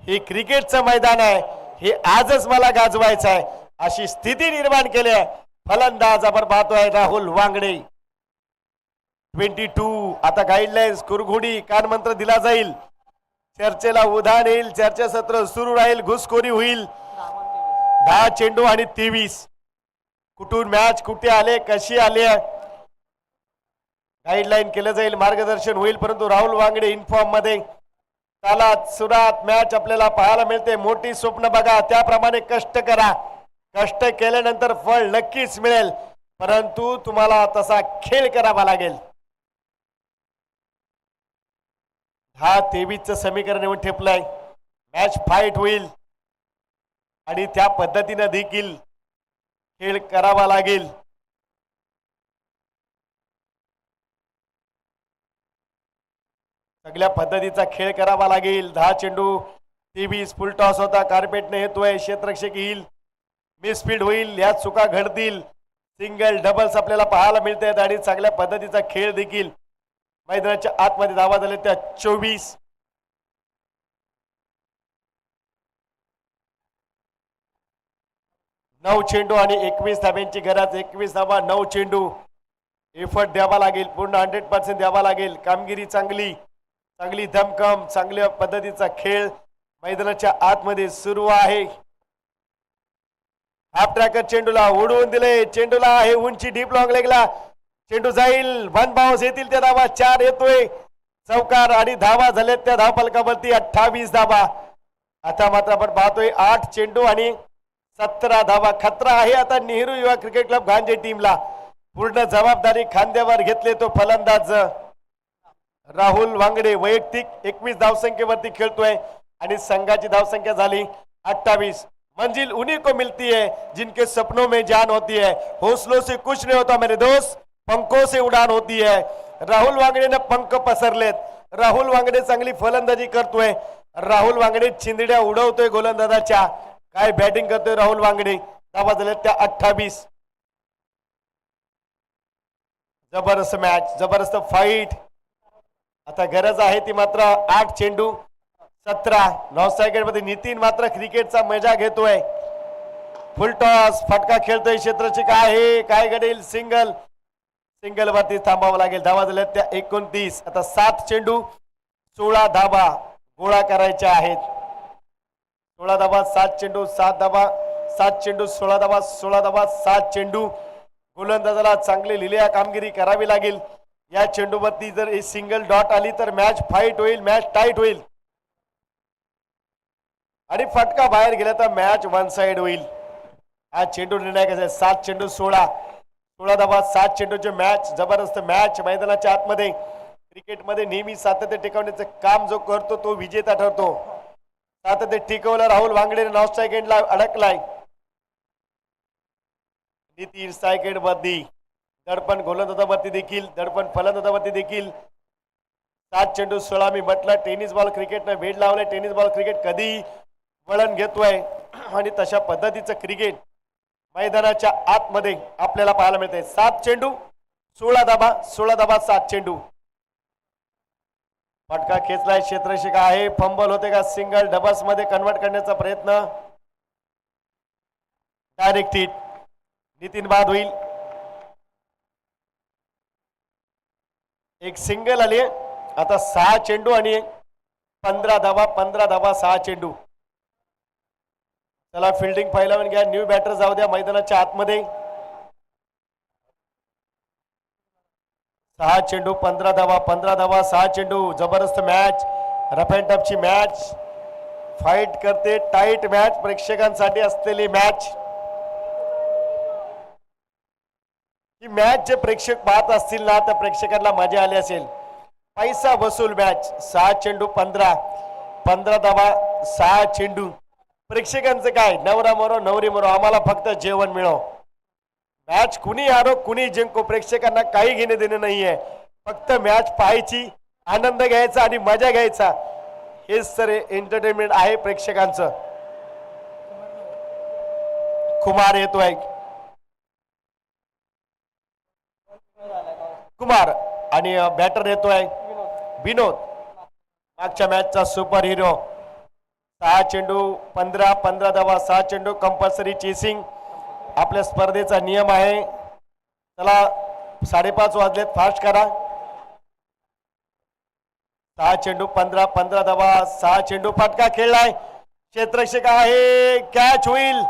हे क्रिकेटचं मैदान आहे. हे आजच मला गाजवायचं आहे अशी स्थिती निर्माण केली आहे. फलंदाज आपण पाहतोय राहुल वांगडे. 22. आता गाईडलाईन्स कुरघोडी कानमंत्र दिला जाईल. चर्चेला उधाण येईल. चर्चासत्र सुरू राहील. घुसखोरी होईल. 10 चेंडू आणि 23. कुठून मॅच कुठे आले कशी आले गाईडलाईन केलं जाईल. मार्गदर्शन होईल. परंतु राहुल वांगडे इन्फॉर्म मध्ये तालात सुरात मॅच आपल्याला पाहायला मिळते. मोठी स्वप्न बघा. त्याप्रमाणे कष्ट करा. कष्ट केल्यानंतर फळ नक्कीच मिळेल. परंतु तुम्हाला तसा खेळ करावा लागेल. 10-23 समीकरण येऊन ठेपलंय. मॅच फाईट होईल आणि त्या पद्धतीने देखील खेळ करावा लागेल. सगळ्या पद्धतीचा खेळ करावा लागेल. 10 चेंडू 23. फुल टॉस होता. कार्पेटने येतोय. क्षेत्ररक्षक येईल. मिसफील्ड होईल. या चुका घडतील. सिंगल डबल्स आपल्याला पाहायला मिळत आहेत आणि चांगल्या पद्धतीचा खेळ देखील मैदानाच्या आतमध्ये. धावा झाले त्या 24. 9 चेंडू आणि 21 धाब्यांची गरज. 21 धावा 9 चेंडू. एफर्ट द्यावा लागेल. पूर्ण 100% द्यावा लागेल. कामगिरी चांगली चांगली धमकम चांगल्या पद्धतीचा खेळ मैदानाच्या आतमध्ये सुरू आहे. हाफ ट्रॅकर चेंडूला उडवून दिले. चेंडूला आहे उंची डीप लॉंग लेगला. चेंडू जाईल. 1 बाउन्स. येतील त्या धावा. 4 येतोय. चौकार आणि धावा झालेत त्या धावफलकावरती 28 धावा. आता मात्र आपण पाहतोय 8 चेंडू आणि 17 धावा. खतरा आहे आता नेहरू युवा क्रिकेट क्लब गांजे टीमला. पूर्ण जबाबदारी खांद्यावर घेतले तो फलंदाज राहुल वांगडे. वैयक्तिक 21 धावसंख्येवरती खेळतोय आणि संघाची धावसंख्या झाली 28. मंजिल उन्हीं को मिलती है जिनके सपनों में जान होती है. हौसलों से कुछ नहीं होता मेरे दोस्त, पंखों से उड़ान होती है. राहुल वांगडेने पंख पसरलेत. राहुल वांगडे चांगली फलंदाजी करतोय. राहुल वांगडे चिंदड्या उडवतोय गोलंदाजाच्या. काय बॅटिंग करतोय राहुल वांगडे. धावा झाल्या त्या 28. जबरदस्त मॅच. जबरदस्त फाईट. आता गरज आहे ती मात्र 8 चेंडू 17. नॉन मध्ये नितीन मात्र क्रिकेटचा मजा घेतोय. फुल टॉस. फटका खेळतोय. क्षेत्ररक्षक आहे. काय घडेल. सिंगल वरती थांबावं लागेल. धावा झाल्या त्या 29. आता 7 चेंडू 16 धावा गोळा करायच्या आहेत. 16 धावा 7 चेंडू 7 धावा 7 चेंडू 16 धावा 16 धावा 7 चेंडू. गोलंदाजाला चांगली लिहिल्या कामगिरी करावी लागेल. या चेंडूवरती जर सिंगल डॉट आली तर मॅच फाईट होईल. मॅच टाईट होईल आणि फटका बाहेर गेला तर मॅच वन साइड होईल. हा चेंडू निर्णय कसा आहे. 7 चेंडू 16 धावा 7 चेंडूचे मॅच. जबरदस्त मॅच. मैदानाच्या आतमध्ये क्रिकेटमध्ये नेहमी सातत्य टिकवण्याचं काम जो करतो तो विजेता ठरतो. सातत्य टिकवलं राहुल वांगडे. नॉन स्ट्राईक एंडला अडकलाय. नितीन स्ट्राईक एंड वरती. दडपण गोलंदाजावरती देखील. दडपण फलंदाजावरती देखील. 7 चेंडू 16. मी म्हटलं टेनिस बॉल क्रिकेटनं वेड लावलंय. टेनिस बॉल क्रिकेट कधी वळण घेतोय आणि तशा पद्धतीचं क्रिकेट मैदानाच्या आतमध्ये आपल्याला पाहायला मिळते. 7 चेंडू 16 धावा 16 धावा 7 चेंडू. फटका खेचलाय. क्षेत्ररक्षक आहे. फंबल होते का. सिंगल डबल्स मध्ये कन्वर्ट करण्याचा प्रयत्न. Direct hit. नितीन बाद होईल. एक सिंगल आली. आता 6 चेंडू आणि 15 धावा 15 धावा 6 चेंडू. चला फिल्डिंग पहिल्यावर घ्या. न्यू बॅटर जाऊ द्या मैदानाच्या आतमध्ये. 6 चेंडू 15 धावा 15 धावा 6 चेंडू. जबरदस्त मॅच. रफ अँड टफची मॅच. फाईट करते. Tight match. प्रेक्षकांसाठी असलेली मॅच. ही मॅच जे प्रेक्षक पाहत असतील ना तर प्रेक्षकांना मजा आली असेल. पैसा वसूल मॅच. 6 चेंडू 15 धावा 6 चेंडू. प्रेक्षकांचं काय. नवरा मरो नवरी मरो आम्हाला फक्त जेवण मिळो. मॅच कुणी हारो कुणी जिंको प्रेक्षकांना काही घेणे देणे नाहीये. फक्त मॅच पाहायची, आनंद घ्यायचा आणि मजा घ्यायचा, हेच तर एंटरटेनमेंट आहे प्रेक्षकांचं. कुमार येतोय, कुमार आणि बॅटर येतोय विनोद, मागच्या मॅचचा सुपर हिरो. 6 चेंडू 15 धावा, 6 चेंडू कंपल्सरी चेसिंग आपल्या स्पर्धेचा नियम आहे. चला 5:30 वाजलेत, फास्ट करा. 6 चेंडू 15 धावा, 6 चेंडू, फटका खेळलाय, क्षेत्ररक्षक आहे, कॅच होईल,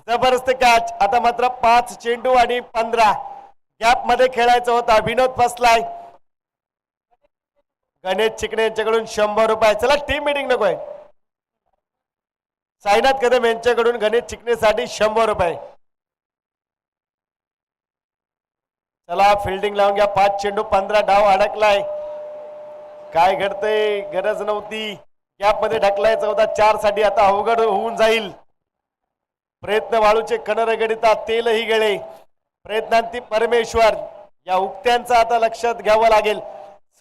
जबरदस्त कॅच. आता मात्र 5 चेंडू आणि 15 गॅप मध्ये खेळायचा होता. विनोद फसलाय. गणेश चिकणे यांच्याकडून 100 रुपये. चला टीम मीटिंग नकोय. साईनाथ कदम यांच्याकडून गणेश चिकणेसाठी 100 रुपये. चला फिल्डिंग लावून घ्या. 5 चेंडू 15 डाव अडकलाय. काय घडतंय, गरज नव्हती, गॅप मध्ये ढकलायचा होता 4 साठी. आता अवघड होऊन जाईल. प्रयत्न वाळूचे कण रगडितात तेलही गळे, प्रयत्नांती परमेश्वर, या उक्त्यांचं आता लक्षात घ्यावं लागेल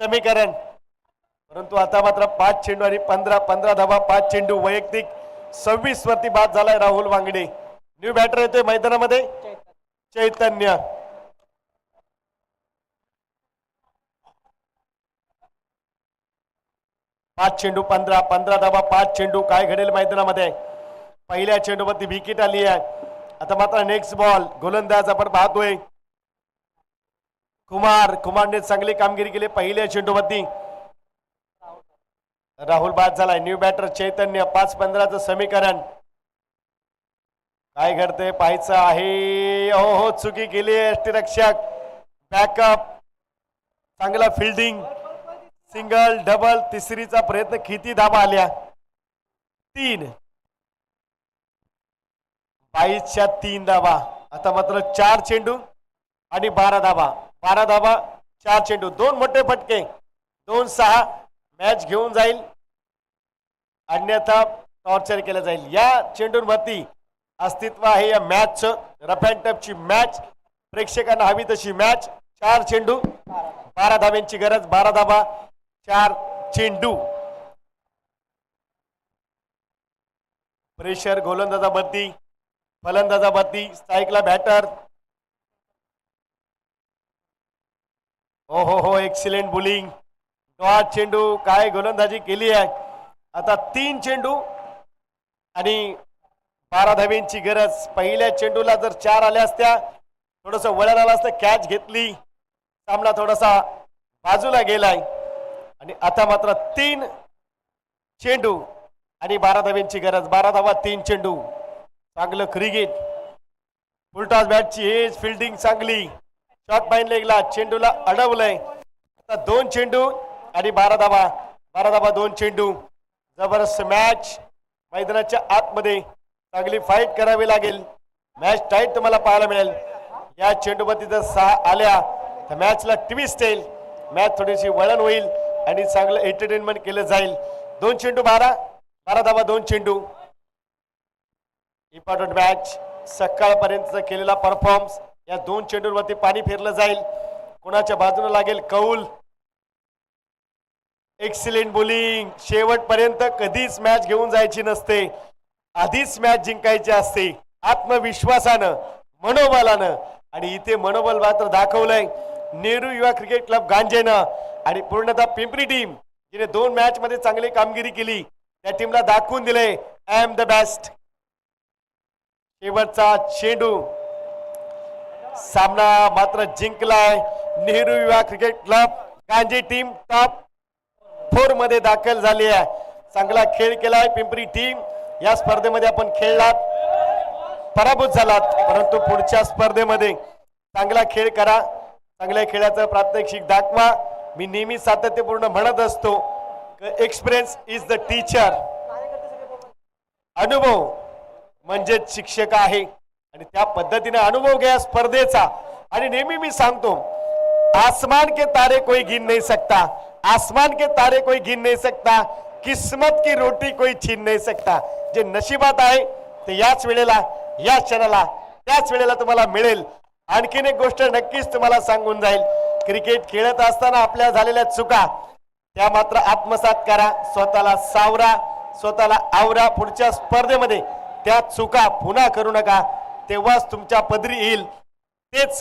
समीकरण. परंतु आता मात्र 5 चेंडू आणि 15 धावा, 5 चेंडू वैयक्तिक 26 वरती बाद झालाय राहुल वांगडे. न्यू बॅटर येतोय मैदानामध्ये चैतन्य. पाच चेंडू 15 धावा, 5 चेंडू. काय घडेल मैदानामध्ये. पहिल्या चेंडूवरती विकेट आली आहे. आता मात्र नेक्स्ट बॉल. गोलंदाज आपण पाहतोय कुमारने चांगली कामगिरी केली पहिल्या चेंडूवरती. राहुल बाद झालाय. न्यू बॅटर चैतन्य. 5-15चं समीकरण. काय घडतंय पाहायचं आहे. हो चुकी केली आहे यष्टीरक्षक. बॅकअप, चांगला फिल्डिंग, सिंगल डबल, तिसरीचा प्रयत्न. किती धाबा आल्या. 3. 22च्या 3 धाबा. आता मात्र 4 चेंडू आणि 12 धाबा. 12 धाबा 4 चेंडू. 2 मोठे फटके. 2-6 मॅच घेऊन जाईल, अन्यथा टॉर्चर केलं जाईल. या चेंडूंवरती अस्तित्व आहे या मॅचचं. रफ अँड टफची मॅच, प्रेक्षकांना हवी तशी मॅच. 4 चेंडू 12 धाब्यांची गरज. 12 धाबा 4 चेंडू. प्रेशर गोलंदाजावरती, फलंदाजावरती. स्ट्राईकला बॅटर. हो एक्सिलेंट बोलिंग. 8 चेंडू. काय गोलंदाजी केली आहे. आता 3 चेंडू आणि 12 धाब्यांची गरज. पहिल्या चेंडूला जर 4 आल्या असत्या, थोडस वळण आलं असतं, कॅच घेतली, सामना थोडासा बाजूला गेलाय. आणि आता मात्र 3 चेंडू आणि 12 धाब्यांची गरज. 12 धावा 3 चेंडू. चांगलं क्रिकेट. फुलटॉस बॅटची हेच फिल्डिंग चांगली. शॉट पाईन लेगला चेंडूला अडवलंय. आता 2 चेंडू आणि 12 धावा. 12 धावा 2 चेंडू. जबरदस्त मॅच. मैदानाच्या आतमध्ये चांगली फाईट करावी लागेल. मॅच टाईट तुम्हाला पाहायला मिळेल. या चेंडूवरती जर 6 आल्या तर मॅचला ट्विस्ट येईल, मॅच थोडीशी वळण होईल आणि चांगलं एंटरटेनमेंट केलं जाईल. 2 चेंडू 12 धावा 2 चेंडू. Important match. सकाळपर्यंत केलेला परफॉर्मन्स, या 2 चेंडूंवरती पाणी फिरलं जाईल. कोणाच्या बाजूने लागेल कौल. Excellent bowling. शेवटपर्यंत कधीच मॅच घेऊन जायची नसते, आधीच मॅच जिंकायची असते, आत्मविश्वासानं, मनोबलानं. आणि इथे मनोबल मात्र दाखवलंय नेहरू युवा क्रिकेट क्लब गांजेनं. आणि पूर्णतः पिंपरी टीम जिने 2 मॅच मध्ये चांगली कामगिरी केली, त्या टीमला दाखवून दिले आय एम द बेस्ट. शेवटचा चेंडू. सामना मात्र जिंकलाय नेहरू युवा क्रिकेट क्लब. गांजे टीम टॉप 4 मध्ये दाखल झाली आहे. चांगला खेळ केलाय पिंपरी टीम. या स्पर्धेमध्ये आपण खेळलात, पराभूत झालात, परंतु पुढच्या स्पर्धेमध्ये चांगला खेळ करा, चांगल्या खेळाचं प्रात्यक्षिक दाखवा. मी नेहमी सातत्यपूर्ण म्हणत असतो, एक्सपिरियन्स इज द टीचर. अनुभव म्हणजेच शिक्षक आहे. आणि त्या पद्धतीने अनुभव घ्या स्पर्धेचा. आणि नेहमी मी सांगतो, आसमान के तारे कोई गिन नहीं सकता, आसमान के तारे कोई गिन नहीं सकता, किस्मत की रोटी कोई छीन नहीं सकता. जे नशिबात आहे ते याच वेळेला, या क्षणाला, त्याच वेळेला तुम्हाला मिळेल. आणखीन एक गोष्ट नक्कीच तुम्हाला सांगून जाईल, क्रिकेट खेळत असताना आपल्या झालेल्या चुका त्या मात्र आत्मसात करा, स्वतःला सावरा, स्वतःला आवरा. पुढच्या स्पर्धेमध्ये त्या चुका पुन्हा करू नका, तेव्हाच तुमच्या पदरी येईल तेच